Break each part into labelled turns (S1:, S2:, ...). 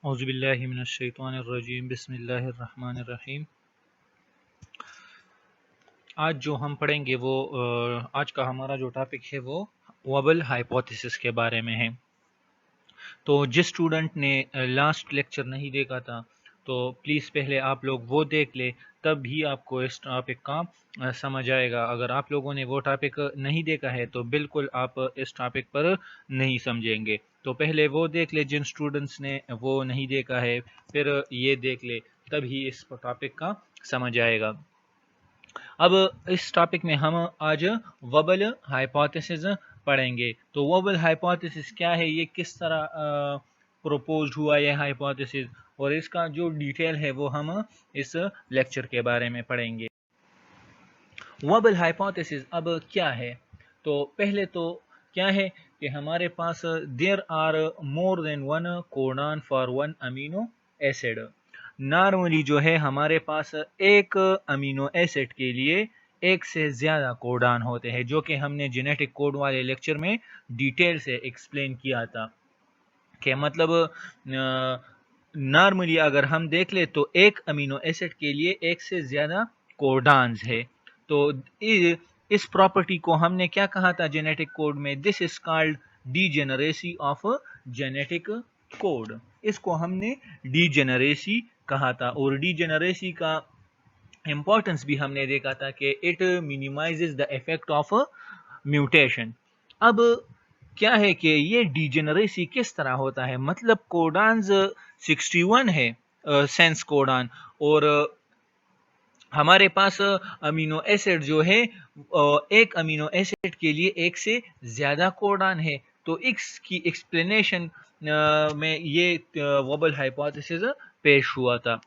S1: औज़ुबिल्लाहि मिनश्शैतानिर्रजीम बिस्मिल्लाहिर्रहमानिर्रहीम। आज जो हम पढ़ेंगे वो आज का हमारा जो टॉपिक है वो वबल हाइपोथेसिस के बारे में है। तो जिस स्टूडेंट ने लास्ट लेक्चर नहीं देखा था तो प्लीज़ पहले आप लोग वो देख ले, तब भी आपको इस टॉपिक का समझ आएगा। अगर आप लोगों ने वो टॉपिक नहीं देखा है तो बिल्कुल आप इस टॉपिक पर नहीं समझेंगे। तो पहले वो देख ले जिन स्टूडेंट्स ने वो नहीं देखा है, फिर ये देख ले, तभी इस टॉपिक का समझ आएगा। अब इस टॉपिक में हम आज वबल हाइपोथेसिस पढ़ेंगे। तो वबल हाइपोथेसिस क्या है, ये किस तरह प्रपोज हुआ ये हाइपोथेसिस, और इसका जो डिटेल है वो हम इस लेक्चर के बारे में पढ़ेंगे। वबल हाइपोथेसिस अब क्या है, तो पहले तो क्या है कि हमारे पास there are more than one codon for one amino acid. Normally जो है हमारे पास एक अमीनो एसिड के लिए एक से ज़्यादा कोडान होते हैं, जो कि हमने जेनेटिक कोड वाले लेक्चर में डिटेल से एक्सप्लेन किया था कि मतलब नॉर्मली अगर हम देख ले तो एक अमीनो एसिड के लिए एक से ज़्यादा कोडान्स है। तो इस प्रॉपर्टी को हमने क्या कहा था जेनेटिक कोड में, this is called degeneracy of genetic code. इसको हमने डीजेनरेसी कहा था, और डीजेनरेसी का इंपॉर्टेंस भी हमने देखा था कि it minimises the effect of mutation. अब क्या है कि ये डीजेनरेसी किस तरह होता है, मतलब कोडान्स 61 है, सेंस कोडान, और हमारे पास अमीनो एसिड जो है एक अमीनो एसिड के लिए एक से ज़्यादा कोडान है। तो इसकी एक्सप्लेनेशन में ये वबल हाइपोथेसिस पेश हुआ था,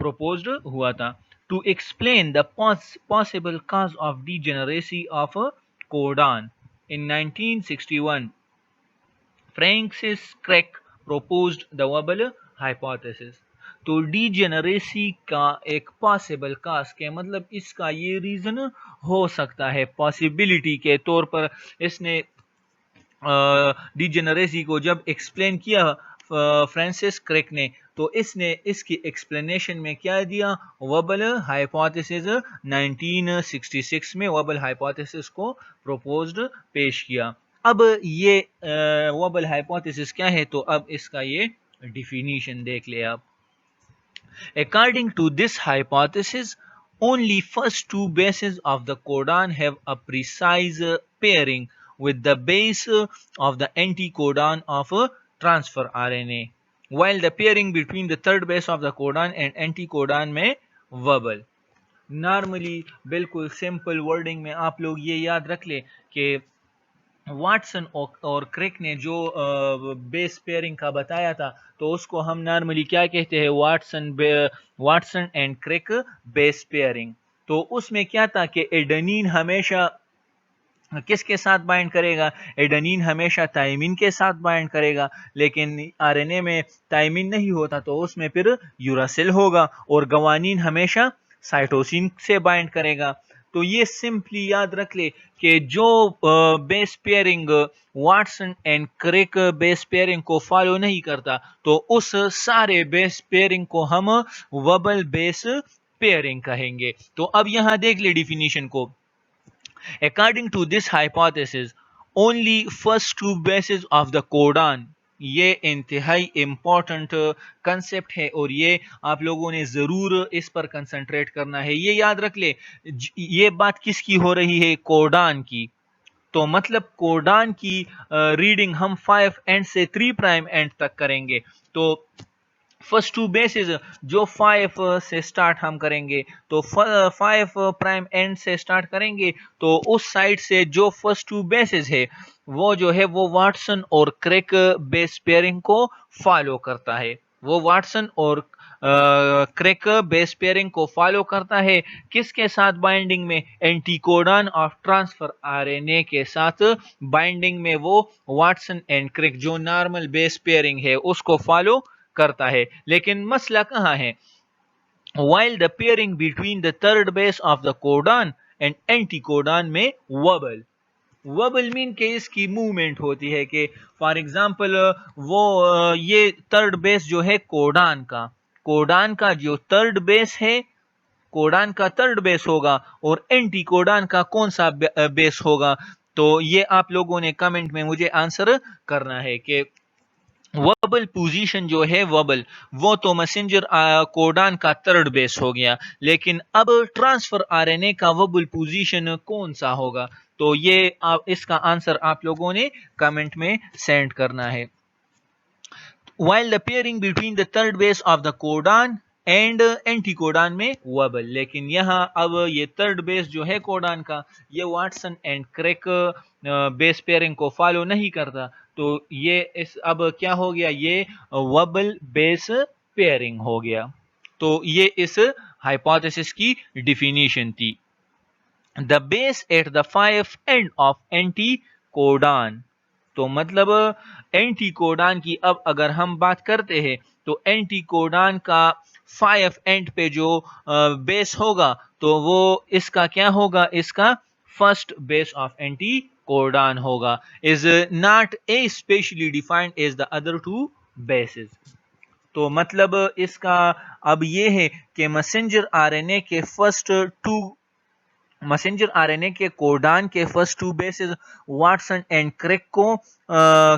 S1: proposed हुआ था। To explain the possible cause of degeneracy of a codon, in 1961, Francis Crick proposed the Wobble hypothesis। तो डीजेनरेसी का एक पॉसिबल काज के मतलब इसका ये रीजन हो सकता है, पॉसिबिलिटी के तौर पर इसने डीजेनरेसी को जब एक्सप्लेन किया फ्रांसिस क्रिक ने, तो इसने इसकी एक्सप्लेनेशन में क्या दिया, वबल हाइपोथेसिस। 1966 में वबल हाइपोथेसिस को प्रोपोज्ड पेश किया। अब ये वबल हाइपोथेसिस क्या है, तो अब इसका ये डिफिनीशन देख ले आप। According to this hypothesis, only first two bases of the codon have a precise pairing with the base of the anticodon of transfer RNA, while the pairing between the third base of the codon and anticodon में wobble। Normally बिल्कुल simple wording में आप लोग ये याद रख ले कि वाटसन और क्रिक ने जो बेस पेयरिंग का बताया था, तो उसको हम नॉर्मली क्या कहते हैं, Watson and Crick base pairing. तो उसमें क्या था कि एडेनिन हमेशा किसके साथ बाइंड करेगा, एडेनिन हमेशा थायमिन के साथ बाइंड करेगा, लेकिन आरएनए में थायमिन नहीं होता तो उसमें फिर यूरासिल होगा, और गवानीन हमेशा साइटोसिन से बाइंड करेगा। तो ये सिंपली याद रख ले कि जो base pairing Watson and Crick base pairing को फॉलो नहीं करता, तो उस सारे बेस पेयरिंग को हम वबल बेस पेयरिंग कहेंगे। तो अब यहां देख ले डिफिनीशन को। According to this hypothesis, only first two bases of the codon, ये इंतहाई इम्पॉर्टेंट कंसेप्ट है और ये आप लोगों ने ज़रूर इस पर कंसंट्रेट करना है। ये याद रख ले, ये बात किसकी हो रही है, कोडान की। तो मतलब कोडान की रीडिंग हम 5 एंड से 3 प्राइम एंड तक करेंगे। तो फर्स्ट टू बेसिस जो 5 से स्टार्ट हम करेंगे, तो 5 प्राइम एंड से स्टार्ट करेंगे, तो उस साइड से जो फर्स्ट टू बेसिस है वो जो है वो वाटसन और क्रिक बेस पेयरिंग को फॉलो करता है। वो वाटसन और क्रिक बेस पेयरिंग को फॉलो करता है, किसके साथ बाइंडिंग में, एंटीकोडन ऑफ ट्रांसफर आरएनए के साथ बाइंडिंग में वो वाटसन एंड क्रिक जो नॉर्मल बेस पेयरिंग है उसको फॉलो करता है। लेकिन मसला कहां है, while the pairing between the third base of the codon and anticodon में wobble। वबल मीन के इसकी मूवमेंट होती है कि फॉर एग्जांपल वो ये थर्ड बेस जो है कोडान का जो थर्ड बेस है, कोडान का थर्ड बेस होगा और एंटी कोडान का कौन सा बेस होगा। तो ये आप लोगों ने कमेंट में मुझे आंसर करना है कि वबल पोजीशन जो है वबल वो तो मैसेंजर कोडान का थर्ड बेस हो गया, लेकिन अब ट्रांसफर आरएनए का वबल पोजीशन कौन सा होगा। तो ये इसका आंसर आप लोगों ने कमेंट में सेंड करना है। while the pairing between the third base of the codon and anti codon में वबल, लेकिन यहाँ अब ये थर्ड बेस जो है कोडान का ये Watson and crack base pairing को फॉलो नहीं करता, तो ये इस अब क्या हो गया, ये वबल बेस पेयरिंग हो गया। तो ये इस हाइपोथेसिस की डिफिनीशन थी। The base at the 5 end of anticodon, तो मतलब एंटी कोडान की अब अगर हम बात करते हैं तो एंटी कोडान का 5 एंड पे जो बेस होगा तो वो इसका क्या होगा, इसका first base of anticodon होगा, is not a specially defined as the other two bases. तो मतलब इसका अब ये है कि मैसेंजर आरएनए के फर्स्ट टू मैसेंजर आरएनए के कोडान के first two bases Watson and Crick को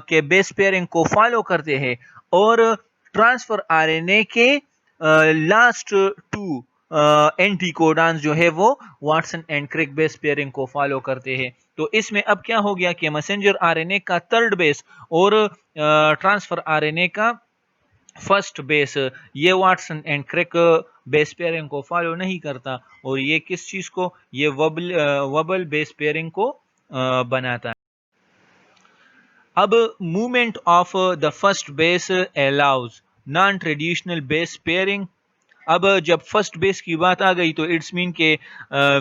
S1: के बेस पेयरिंग को फॉलो करते हैं और ट्रांसफर आरएनए के लास्ट टू एंटी कोडान जो है वो Watson and Crick base pairing को फॉलो करते हैं। तो इसमें अब क्या हो गया कि मैसेंजर आरएनए का थर्ड बेस और ट्रांसफर आरएनए का फर्स्ट बेस ये Watson and Crick base pairing को फॉलो नहीं करता और ये किस चीज को, ये वबल बेस पेयरिंग को बनाता है। अब movement of the first base allows non traditional base pairing. अब जब फर्स्ट बेस की बात आ गई तो इट्स मीन के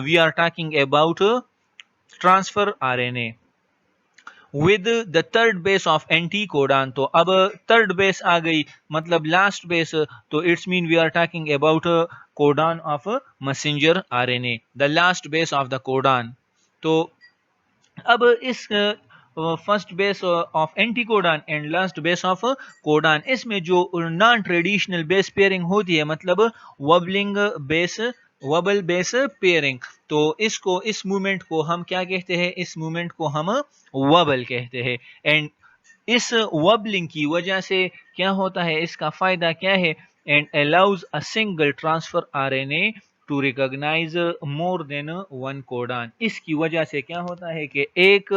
S1: we are talking about transfer RNA with the third base of anticodon. तो अब थर्ड बेस आ गई मतलब लास्ट बेस, तो it's mean we are talking about codon of messenger RNA, the last base of the codon. तो अब इस first base of anti codon and last base of codon, इसमें जो नॉन ट्रेडिशनल बेस पेयरिंग होती है मतलब वबल base pairing, तो इसको इस मूवमेंट को हम क्या कहते हैं, इस मूवमेंट को हम वबल कहते हैं। एंड इस वबलिंग की वजह से क्या होता है, इसका फायदा क्या है, and allows a single transfer RNA to recognize more than one codon. इसकी वजह से क्या होता है कि एक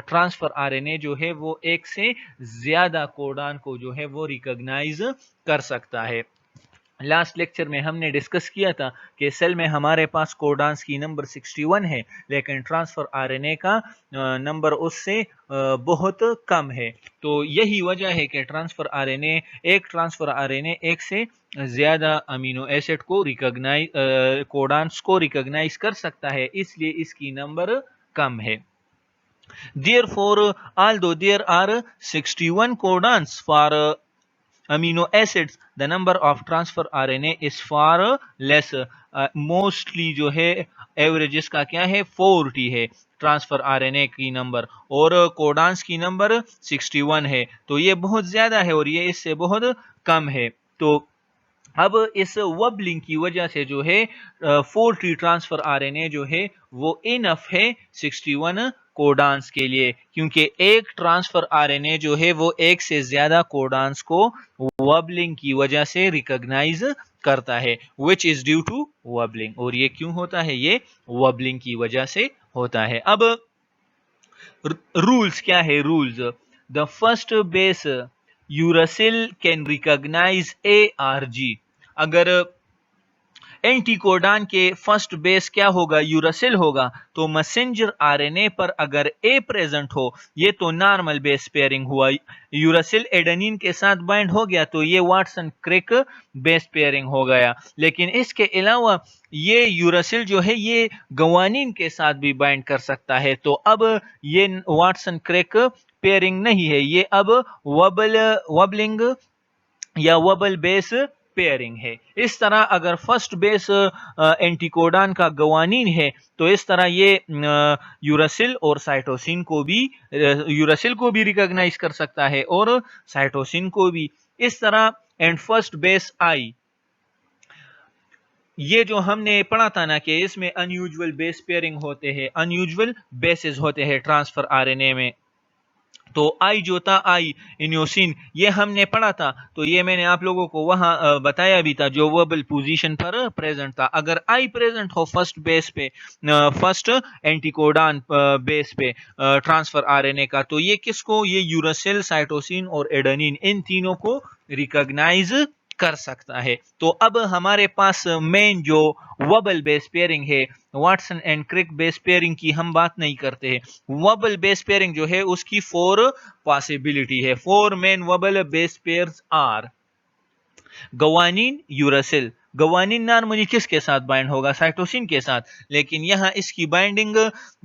S1: ट्रांसफर आरएनए जो है वो एक से ज्यादा कोडान को जो है वो रिकॉग्नाइज कर सकता है। लास्ट लेक्चर में हमने डिस्कस किया था कि सेल में हमारे पास कोडान्स की नंबर 61 है, लेकिन ट्रांसफर आरएनए का नंबर उससे बहुत कम है। तो यही वजह है कि एक ट्रांसफर आरएनए एक से ज्यादा अमीनो एसिड को कोडान्स को रिकॉग्नाइज कर सकता है, इसलिए इसकी नंबर कम है। Therefore, although there are 61 codons for amino acids, the number of transfer RNA is far less. Mostly जो है एवरेज इसका क्या है 40 है ट्रांसफर आरएनए की नंबर और कोडान्स की नंबर 61 है, तो ये बहुत ज्यादा है और ये इससे बहुत कम है। तो अब इस वबलिंग की वजह से जो है 40 ट्रांसफर आरएनए जो है वो इनफ है 61 कोडान्स के लिए, क्योंकि एक ट्रांसफर आरएनए जो है वो एक से ज्यादा कोडान्स को वबलिंग की वजह से रिकॉग्नाइज करता है, विच इज ड्यू टू वबलिंग। और ये क्यों होता है, ये वबलिंग की वजह से होता है। अब रूल्स क्या है, rules, the first base uracil can recognize ARG। अगर एंटीकोडान के फर्स्ट बेस क्या होगा, यूरासिल होगा, तो मैसेंजर आरएनए पर अगर ए प्रेजेंट हो, ये तो नॉर्मल बेस पेयरिंग हुआ, यूरासिल एडेनिन के साथ बाइंड हो गया तो ये वाटसन क्रिक बेस पेयरिंग हो गया। लेकिन इसके अलावा ये यूरासिल जो है ये गवानीन के साथ भी बाइंड कर सकता है, तो अब ये वाटसन क्रिक पेयरिंग नहीं है, ये अब वबलिंग या वबल बेस पेयरिंग है। इस तरह अगर फर्स्ट बेस एंटीकोडान का गवानीन है तो इस तरह ये यूरासिल और साइटोसिन को भी यूरासिल को भी रिकॉग्नाइज कर सकता है और साइटोसिन को भी। इस तरह एंड फर्स्ट बेस आई, ये जो हमने पढ़ा था ना कि इसमें अनयूजुअल बेस पेयरिंग होते हैं, अनयूजुअल बेसेस होते हैं ट्रांसफर आरएनए में। तो आई जो था आई इन्योसिन, ये हमने पढ़ा था, तो ये मैंने आप लोगों को वहां बताया भी था जो वर्बल पोजीशन पर प्रेजेंट था। अगर आई प्रेजेंट हो फर्स्ट बेस पे, फर्स्ट एंटीकोडान बेस पे ट्रांसफर आरएनए का, तो ये किसको, ये यूरासिल, साइटोसिन और एडेनिन, इन तीनों को रिकॉग्नाइज कर सकता है। तो अब हमारे पास मेन जो वबल बेस पेयरिंग है, Watson and Crick base pairing की हम बात नहीं करते हैं। वबल बेस पेयरिंग जो है उसकी 4 पॉसिबिलिटी है। 4 main wobble base pairs are guanine, uracil. Guanine normally किसके साथ बाइंड होगा, साइटोसिन के साथ, लेकिन यहां इसकी बाइंडिंग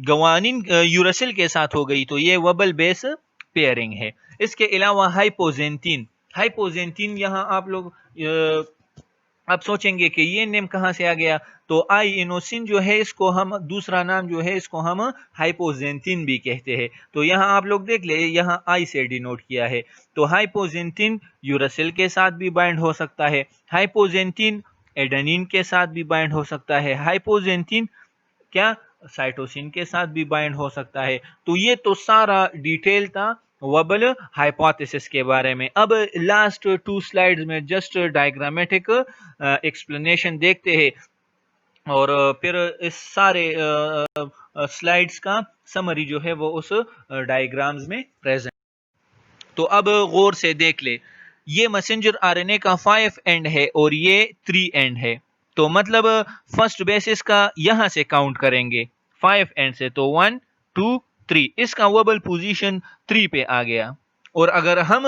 S1: गवानीन यूरासिल के साथ हो गई, तो ये वबल बेस पेयरिंग है। इसके अलावा हाइपोजेंटिन, हाइपोजेंटिन यहां आप लोग आप सोचेंगे कि ये नेम कहां से आ गया, तो आई इनोसिन जो है इसको हम, दूसरा नाम जो है इसको हम हाइपोजेंटिन भी कहते हैं। तो यहां आप लोग देख ले, यहां आई से डिनोट किया है। तो हाइपोजेंटिन यूरासिल के साथ भी बाइंड हो सकता है, हाइपोजेंटिन एडेनिन के साथ भी बाइंड हो सकता है, हाइपोजेंटिन क्या साइटोसिन के साथ भी बाइंड हो सकता है। तो ये तो सारा डिटेल था वबल हाइपोथेसिस के बारे में। अब लास्ट 2 स्लाइड्स में जस्ट डायग्रामेटिक एक्सप्लेनेशन देखते हैं और फिर इस सारे स्लाइड्स का समरी जो है वो उस डायग्राम्स में प्रेजेंट। तो अब गौर से देख ले, ये मैसेंजर आरएनए का 5 एंड है और ये 3 एंड है। तो मतलब फर्स्ट बेसिस का यहां से काउंट करेंगे 5 एंड से, तो 1 2 3, इसका वबल पोजीशन 3 पे आ गया। और अगर हम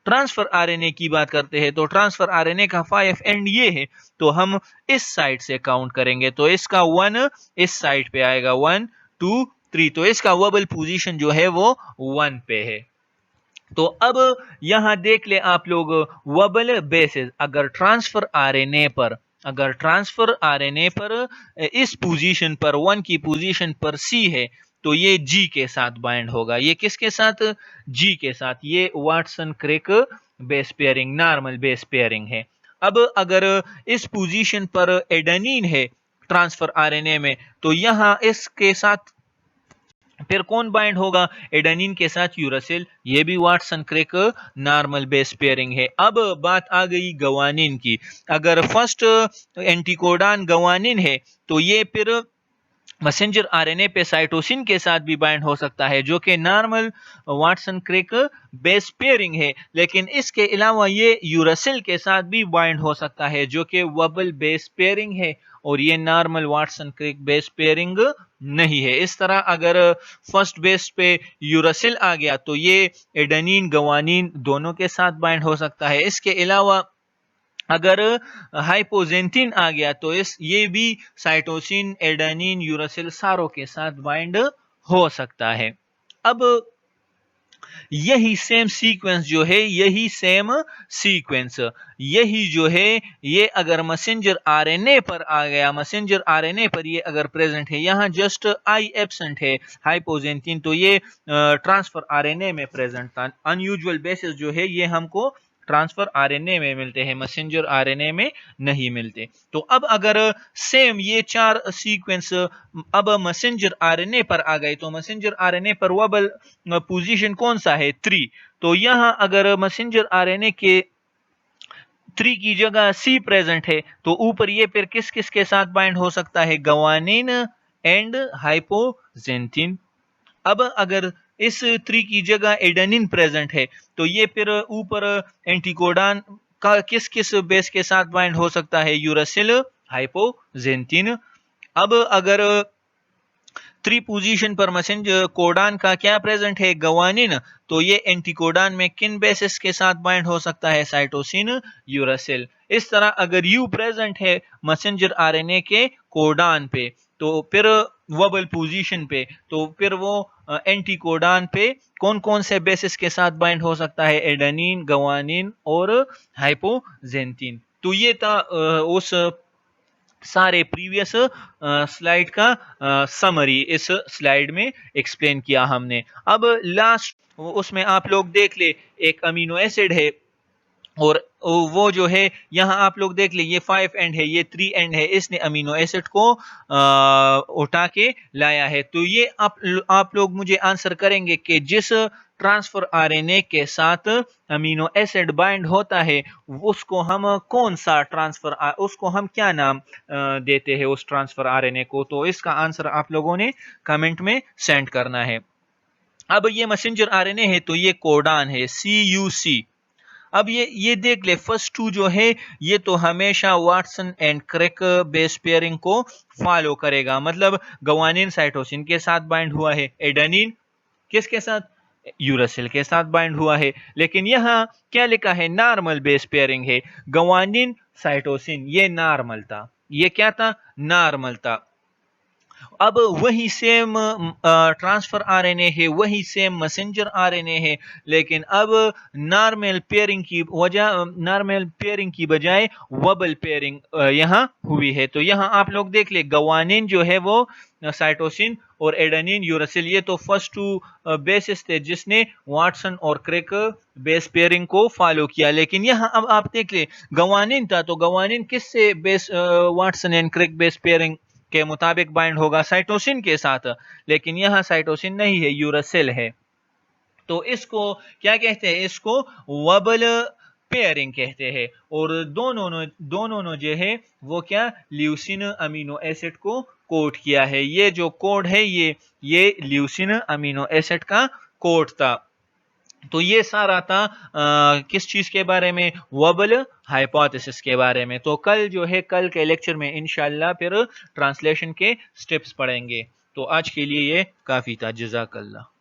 S1: ट्रांसफर आरएनए की बात करते हैं तो ट्रांसफर आरएनए का 5 एंड ये है, तो हम इस साइड से काउंट करेंगे, तो इसका 1 इस साइड पे आएगा, 1 2 3, तो इसका वबल पोजीशन जो है वो 1 पे है। तो अब यहां देख ले आप लोग, वबल बेसिस अगर ट्रांसफर आरएनए पर, अगर ट्रांसफर आरएनए पर इस पोजीशन पर 1 की पोजीशन पर सी है, तो ये जी के साथ बाइंड होगा। ये किसके साथ, जी के साथ। ये Watson Crick base pairing, normal base pairing है। अब अगर इस पोजीशन पर एडेनिन है ट्रांसफर आरएनए में, तो यहां इसके साथ फिर कौन बाइंड होगा, एडेनिन के साथ यूरासिल, ये भी Watson Crick normal base pairing है। अब बात आ गई गवानिन की। अगर फर्स्ट एंटीकोडान गवानिन है, तो ये फिर मैसेंजर आरएनए पे साइटोसिन के साथ भी बाइंड हो सकता है, जो कि normal Watson Crick base pairing है। लेकिन इसके अलावा ये यूरासिल के साथ भी बाइंड हो सकता है, जो कि वबल बेस पेयरिंग है, और ये normal Watson Crick base pairing नहीं है। इस तरह अगर फर्स्ट बेस पे यूरासिल आ गया, तो ये एडेनिन गवानिन दोनों के साथ बाइंड हो सकता है। इसके अलावा अगर हाइपोजेंटिन आ गया, तो ये भी साइटोसिन, एडेनिन, यूरासिल सारों के साथ बाइंड हो सकता है। अब यही सेम सीक्वेंस जो है, यही सेम सीक्वेंस, यही जो है, ये अगर मैसेंजर आरएनए पर आ गया, मैसेंजर आरएनए पर ये अगर प्रेजेंट है, यहां जस्ट आई एब्सेंट है हाइपोजेंटिन, तो ये ट्रांसफर आरएनए में प्रेजेंट था। अनयूजुअल बेसिस जो है ये हमको ट्रांसफर आरएनए में मिलते हैं, मैसेंजर आरएनए में नहीं मिलते। तो अब अगर सेम ये 4 सीक्वेंस अब मैसेंजर आरएनए पर आ गए, तो मैसेंजर आरएनए पर वबल पोजीशन कौन सा है, 3। तो यहां अगर मैसेंजर आरएनए के 3 की जगह सी प्रेजेंट है, तो ऊपर ये फिर किस किस के साथ बाइंड हो सकता है, गवानिन एंड हाइपोजेंटिन। अब अगर इस 3 की जगह एडेनिन प्रेजेंट है, तो ये फिर ऊपर एंटीकोडान का किस किस बेस के साथ बाइंड हो सकता है, यूरासिल, हाइपोजेंटिन। अब अगर 3 पोजीशन पर मैसेंजर कोडान का क्या प्रेजेंट है, गवानिन, तो ये एंटीकोडान में किन बेसिस के साथ बाइंड हो सकता है, साइटोसिन, यूरासिल। इस तरह अगर यू प्रेजेंट है मैसेंजर आरएनए के कोडान पे, तो फिर वबल पोजीशन पे, तो फिर वो एंटीकोडान पे कौन कौन से बेसिस के साथ बाइंड हो सकता है, एडेनिन, गवानिन और हाइपोजेंटिन। तो ये था उस सारे प्रीवियस स्लाइड का समरी इस स्लाइड में एक्सप्लेन किया हमने। अब लास्ट उसमें आप लोग देख ले, एक अमीनो एसिड है और वो जो है यहाँ आप लोग देख ले, ये 5 एंड है, ये 3 एंड है, इसने अमीनो एसिड को उठा के लाया है। तो ये आप लोग मुझे आंसर करेंगे कि जिस ट्रांसफर आरएनए के साथ अमीनो एसिड बाइंड होता है उसको हम कौन सा ट्रांसफर, उसको हम क्या नाम देते हैं उस ट्रांसफर आरएनए को। तो इसका आंसर आप लोगों ने कमेंट में सेंड करना है। अब ये मैसेंजर आरएनए है तो ये कोडान है, CUC। अब ये देख ले, फर्स्ट टू जो है ये तो हमेशा Watson and Crick base pairing को फॉलो करेगा, मतलब गवानिन साइटोसिन के साथ बाइंड हुआ है, एडेनिन किसके साथ, यूरासिल के साथ बाइंड हुआ है। लेकिन यहाँ क्या लिखा है, नॉर्मल बेस पेयरिंग है, गवानिन साइटोसिन ये नॉर्मल था, ये क्या था, नॉर्मल था। अब वही सेम ट्रांसफर आरएनए है, वही सेम मैसेंजर आरएनए है, लेकिन अब नॉर्मल पेयरिंग की बजाय वबल पेयरिंग यहाँ हुई है। तो यहाँ आप लोग देख ले, गवानिन जो है वो साइटोसिन और एडेनिन यूरासिल, ये तो फर्स्ट टू बेसिस थे जिसने वाटसन और क्रिक बेस पेयरिंग को फॉलो किया। लेकिन यहाँ अब आप देख ले, गवानिन था तो गवानिन किससे base Watson and Crick base pairing के मुताबिक बाइंड होगा, साइटोसिन के साथ। लेकिन यहाँ साइटोसिन नहीं है, यूरासिल है। तो इसको क्या कहते हैं, इसको वबल पेयरिंग कहते हैं। और दोनों जो है वो क्या, ल्यूसिन अमीनो एसिड को कोड किया है। ये जो कोड है ये ल्यूसिन अमीनो एसिड का कोड था। तो ये सारा था किस चीज के बारे में, वबल हाइपोथेसिस के बारे में। तो कल जो है, कल के लेक्चर में इंशाल्लाह फिर ट्रांसलेशन के स्टेप्स पढ़ेंगे। तो आज के लिए ये काफी था। जज़ाकल्लाह।